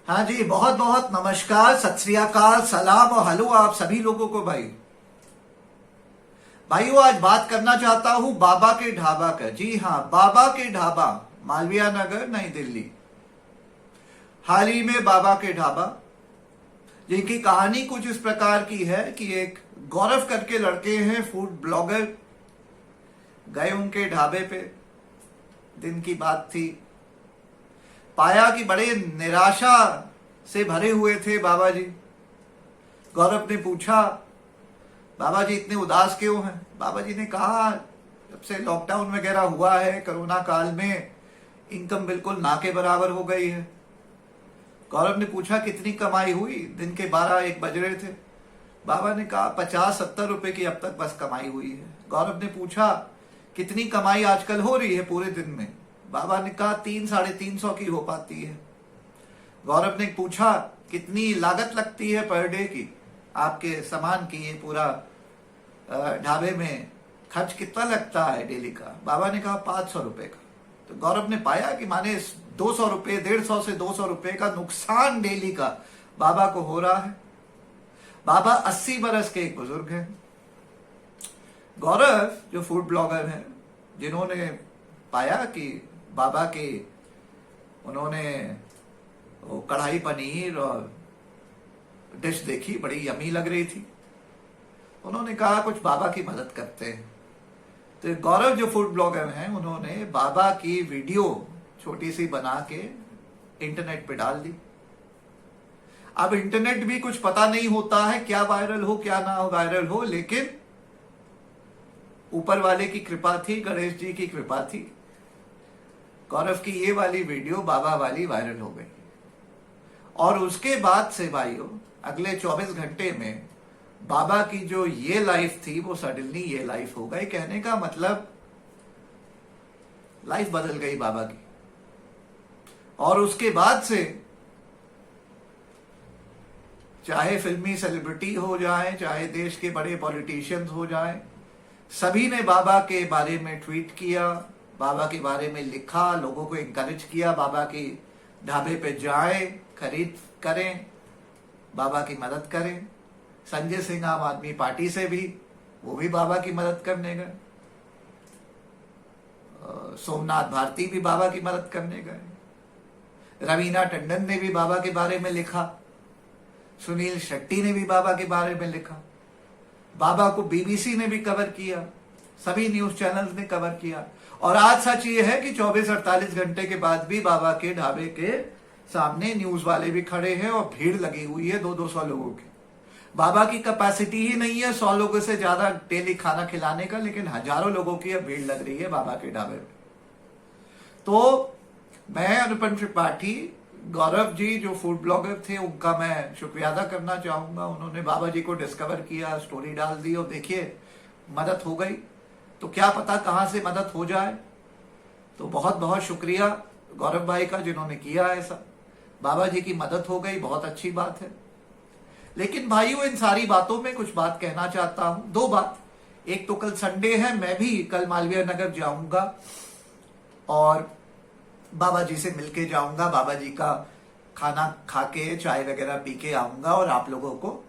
हाँ जी, बहुत बहुत नमस्कार, सत श्री अकाल, सलाम और हेलो आप सभी लोगों को। भाइयों आज बात करना चाहता हूं बाबा के ढाबा का। जी हाँ, बाबा के ढाबा, मालवीय नगर, नई दिल्ली। हाल ही में बाबा के ढाबा, जिनकी कहानी कुछ इस प्रकार की है कि एक गौरव करके लड़के हैं, फूड ब्लॉगर, गए उनके ढाबे पे। दिन की बात थी, पाया कि बड़े निराशा से भरे हुए थे बाबा जी। गौरव ने पूछा, बाबा जी इतने उदास क्यों हैं? बाबा जी ने कहा, जब से लॉकडाउन वगैरह हुआ है, कोरोना काल में इनकम बिल्कुल ना के बराबर हो गई है। गौरव ने पूछा, कितनी कमाई हुई? दिन के 12-1 बज रहे थे। बाबा ने कहा, 50-70 रुपए की अब तक बस कमाई हुई है। गौरव ने पूछा, कितनी कमाई आजकल हो रही है पूरे दिन में? बाबा ने कहा, 300-350 की हो पाती है। गौरव ने पूछा, कितनी लागत लगती है पर डे की, आपके सामान की, ये पूरा ढाबे में खर्च कितना लगता है डेली का? बाबा ने कहा, 500 रुपए का। तो गौरव ने पाया कि माने 200 रुपए, 150 से 200 रुपए का नुकसान डेली का बाबा को हो रहा है। बाबा 80 बरस के एक बुजुर्ग हैं। गौरव जो फूड ब्लॉगर हैं, जिन्होंने पाया कि बाबा के, उन्होंने वो कढ़ाई पनीर और डिश देखी, बड़ी यमी लग रही थी। उन्होंने कहा, कुछ बाबा की मदद करते हैं। तो गौरव जो फूड ब्लॉगर हैं, उन्होंने बाबा की वीडियो छोटी सी बना के इंटरनेट पे डाल दी। अब इंटरनेट भी कुछ पता नहीं होता है, क्या वायरल हो क्या ना वायरल हो, लेकिन ऊपर वाले की कृपा थी, गणेश जी की कृपा थी। गौरव की ये वाली वीडियो, बाबा वाली, वायरल हो गई। और उसके बाद से भाइयों, अगले 24 घंटे में बाबा की जो ये लाइफ थी, वो सडनली ये लाइफ हो गई। कहने का मतलब, लाइफ बदल गई बाबा की। और उसके बाद से चाहे फिल्मी सेलिब्रिटी हो जाए, चाहे देश के बड़े पॉलिटिशियंस हो जाए, सभी ने बाबा के बारे में ट्वीट किया, बाबा के बारे में लिखा, लोगों को एनकरेज किया, बाबा के ढाबे पे जाएं, खरीद करें, बाबा की मदद करें। संजय सिंह आम आदमी पार्टी से भी, वो भी बाबा की मदद करने गए। सोमनाथ भारती भी बाबा की मदद करने गए। रवीना टंडन ने भी बाबा के बारे में लिखा। सुनील शेट्टी ने भी बाबा के बारे में लिखा। बाबा को बीबीसी ने भी कवर किया, सभी न्यूज चैनल्स ने कवर किया। और आज सच ये है कि 24-48 घंटे के बाद भी बाबा के ढाबे के सामने न्यूज वाले भी खड़े हैं और भीड़ लगी हुई है 200-200 लोगों की। बाबा की कैपेसिटी ही नहीं है 100 लोगों से ज्यादा डेली खाना खिलाने का, लेकिन हजारों लोगों की भीड़ लग रही है बाबा के ढाबे में। तो मैं अनुपम त्रिपाठी, गौरव जी जो फूड ब्लॉगर थे, उनका मैं शुक्रिया अदा करना चाहूंगा। उन्होंने बाबा जी को डिस्कवर किया, स्टोरी डाल दी, और देखिए मदद हो गई। तो क्या पता कहां से मदद हो जाए। तो बहुत बहुत शुक्रिया गौरव भाई का, जिन्होंने किया ऐसा। बाबा जी की मदद हो गई, बहुत अच्छी बात है। लेकिन भाइयों, इन सारी बातों में कुछ बात कहना चाहता हूं, 2 बात। एक तो कल संडे है, मैं भी कल मालवीय नगर जाऊंगा और बाबा जी से मिलके जाऊंगा, बाबा जी का खाना खा के, चाय वगैरह पी के आऊंगा। और आप लोगों को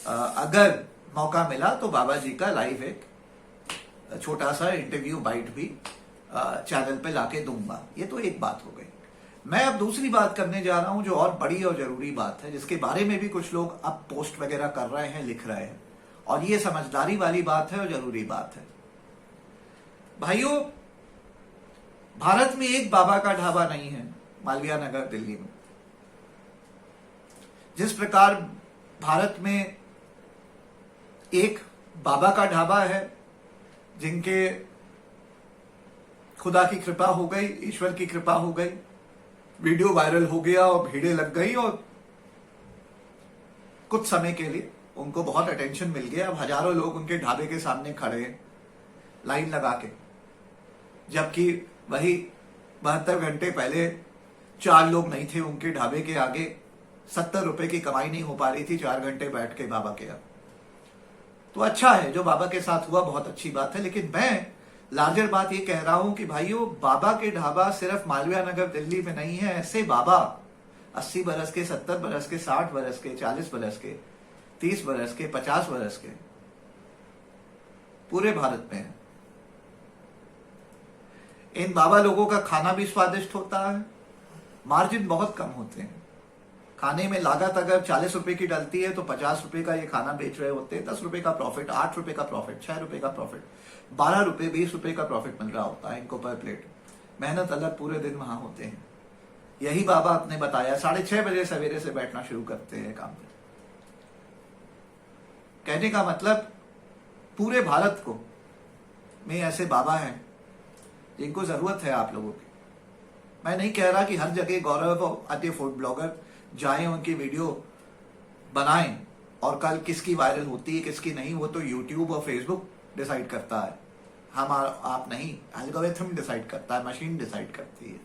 अगर मौका मिला तो बाबा जी का लाइव एक छोटा सा इंटरव्यू बाइट भी चैनल पे लाके दूंगा। ये तो एक बात हो गई। मैं अब दूसरी बात करने जा रहा हूं, जो और बड़ी और जरूरी बात है, जिसके बारे में भी कुछ लोग अब पोस्ट वगैरह कर रहे हैं, लिख रहे हैं, और ये समझदारी वाली बात है और जरूरी बात है। भाइयों, भारत में एक बाबा का ढाबा नहीं है मालवीय नगर दिल्ली में। जिस प्रकार भारत में एक बाबा का ढाबा है, जिनके खुदा की कृपा हो गई, ईश्वर की कृपा हो गई, वीडियो वायरल हो गया और भीड़ें लग गई, और कुछ समय के लिए उनको बहुत अटेंशन मिल गया। अब हजारों लोग उनके ढाबे के सामने खड़े हैं लाइन लगा के, जबकि वही 72 घंटे पहले 4 लोग नहीं थे उनके ढाबे के आगे। 70 रुपए की कमाई नहीं हो पा रही थी 4 घंटे बैठ के बाबा के यहाँ। तो अच्छा है जो बाबा के साथ हुआ, बहुत अच्छी बात है। लेकिन मैं लार्जर बात ये कह रहा हूं कि भाइयों, बाबा के ढाबा सिर्फ मालवीय नगर दिल्ली में नहीं है। ऐसे बाबा 80 बरस के, 70 बरस के, 60 बरस के, 40 बरस के, 30 बरस के, 50 बरस के पूरे भारत में है। इन बाबा लोगों का खाना भी स्वादिष्ट होता है, मार्जिन बहुत कम होते हैं। खाने में लागत अगर 40 रुपए की डलती है तो 50 रुपए का ये खाना बेच रहे होते हैं। 10 रुपए का प्रॉफिट, 8 रुपए का प्रॉफिट, 6 रुपए का प्रॉफिट, 12 रुपए, 20 रुपए का प्रॉफिट मिल रहा होता है इनको पर प्लेट। मेहनत अलग, पूरे दिन वहां होते हैं। यही बाबा आपने बताया 6:30 बजे सवेरे से बैठना शुरू करते हैं काम पे। कहने का मतलब पूरे भारत को में ऐसे बाबा हैं जिनको जरूरत है आप लोगों की। मैं नहीं कह रहा कि हर जगह गौरव और अन्य फूड ब्लॉगर जाएं, उनकी वीडियो बनाएं और कल किसकी वायरल होती है किसकी नहीं, वो तो यूट्यूब और फेसबुक डिसाइड करता है। हम आप नहीं, एल्गोरिथम डिसाइड करता है, मशीन डिसाइड करती है,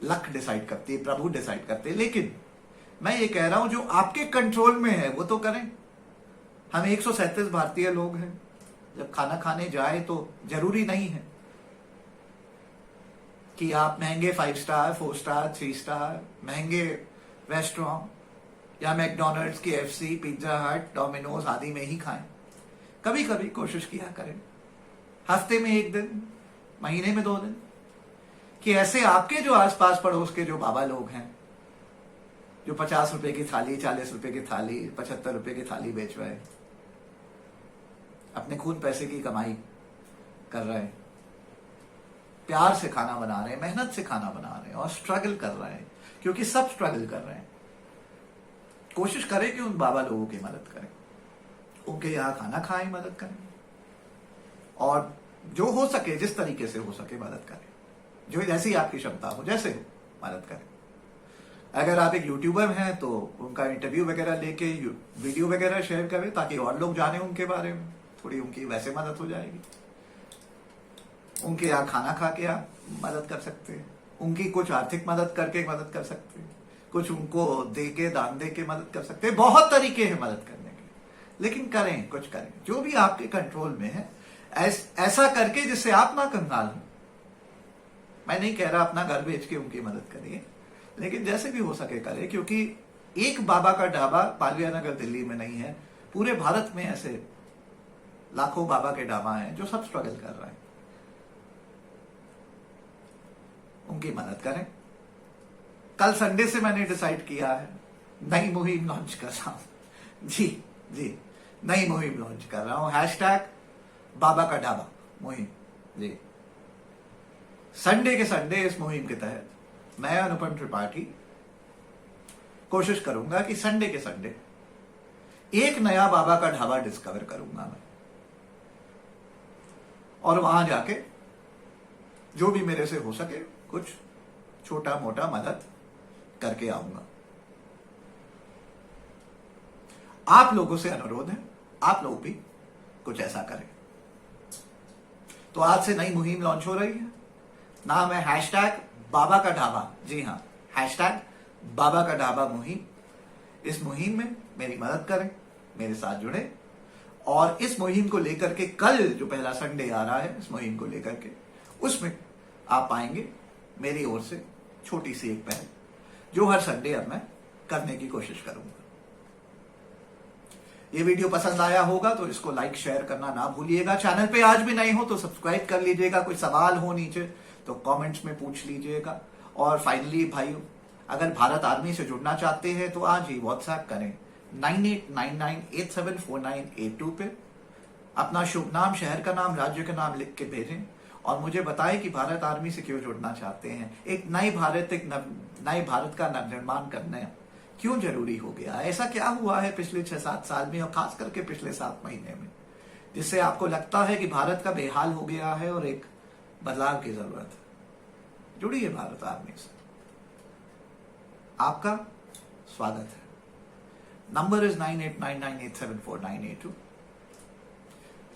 लक डिसाइड करती है, प्रभु डिसाइड करते हैं। लेकिन मैं ये कह रहा हूं जो आपके कंट्रोल में है वो तो करें। हम 137 भारतीय लोग हैं, जब खाना खाने जाए तो जरूरी नहीं है कि आप महंगे 5 स्टार, 4 स्टार, 3 स्टार महंगे रेस्टोरेंट या मैकडोनल्ड्स, KFC, पिज्जा हट, डोमिनोज आदि में ही खाएं। कभी कभी कोशिश किया करें, हफ्ते में 1 दिन, महीने में 2 दिन, कि ऐसे आपके जो आसपास पड़ोस के जो बाबा लोग हैं जो 50 रुपए की थाली, 40 रुपए की थाली, 75 रुपए की थाली बेच रहे हैं, अपने खून पैसे की कमाई कर रहे हैं, प्यार से खाना बना रहे हैं, मेहनत से खाना बना रहे हैं और स्ट्रगल कर रहे हैं, क्योंकि सब स्ट्रगल कर रहे हैं। कोशिश करें कि उन बाबा लोगों की मदद करें, उनके यहां खाना खाएं, मदद करें, और जो हो सके, जिस तरीके से हो सके मदद करें, जो जैसी आपकी क्षमता हो, जैसे हो मदद करें। अगर आप एक यूट्यूबर हैं तो उनका इंटरव्यू वगैरह लेके वीडियो वगैरह शेयर करें ताकि और लोग जाने उनके बारे में, थोड़ी उनकी वैसे मदद हो जाएगी। उनके यहाँ खाना खा के आप मदद कर सकते हैं, उनकी कुछ आर्थिक मदद करके मदद कर सकते हैं, कुछ उनको दे के, दान दे के मदद कर सकते हैं। बहुत तरीके हैं मदद करने के, लेकिन करें, कुछ करें जो भी आपके कंट्रोल में है, ऐसा करके जिससे आप ना कंगाल हो। मैं नहीं कह रहा अपना घर बेच के उनकी मदद करिए, लेकिन जैसे भी हो सके करें, क्योंकि एक बाबा का ढाबा पालविया नगर दिल्ली में नहीं है, पूरे भारत में ऐसे लाखों बाबा के ढाबा हैं जो सब स्ट्रगल कर रहे हैं। उनकी मदद करें। कल संडे से मैंने डिसाइड किया है नई मुहिम लॉन्च कर रहा हूं। जी जी, नई मुहिम लॉन्च कर रहा हूं, हैशटैग बाबा का ढाबा मुहिम। जी, संडे के संडे इस मुहिम के तहत मैं अनुपम त्रिपाठी कोशिश करूंगा कि संडे के संडे एक नया बाबा का ढाबा डिस्कवर करूंगा मैं, और वहां जाके जो भी मेरे से हो सके कुछ छोटा मोटा मदद करके आऊंगा। आप लोगों से अनुरोध है, आप लोग भी कुछ ऐसा करें। तो आज से नई मुहिम लॉन्च हो रही है, नाम है हैशटैग बाबा का ढाबा। जी हाँ, हैशटैग बाबा का ढाबा मुहिम। इस मुहिम में मेरी मदद करें, मेरे साथ जुड़े, और इस मुहिम को लेकर के कल जो पहला संडे आ रहा है, इस मुहिम को लेकर के उसमें आप पाएंगे मेरी ओर से छोटी सी एक पहल, जो हर संडे अब मैं करने की कोशिश करूंगा। ये वीडियो पसंद आया होगा तो इसको लाइक शेयर करना ना भूलिएगा। चैनल पे आज भी नहीं हो तो सब्सक्राइब कर लीजिएगा। कोई सवाल हो नीचे तो कमेंट्स में पूछ लीजिएगा। और फाइनली भाइयों, अगर भारत आर्मी से जुड़ना चाहते हैं तो आज ही व्हाट्सएप करें 9899874982 पे। अपना शुभ नाम, शहर का नाम, राज्य का नाम लिख के भेजें और मुझे बताएं कि भारत आर्मी से क्यों जुड़ना चाहते हैं। एक नए भारत का निर्माण करना क्यों जरूरी हो गया, ऐसा क्या हुआ है पिछले 6-7 साल में और खास करके पिछले 7 महीने में, जिससे आपको लगता है कि भारत का बेहाल हो गया है और एक बदलाव की जरूरत है। जुड़िए भारत आर्मी से, आपका स्वागत है। Number is 9899874982।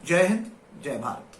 जय हिंद, जय भारत।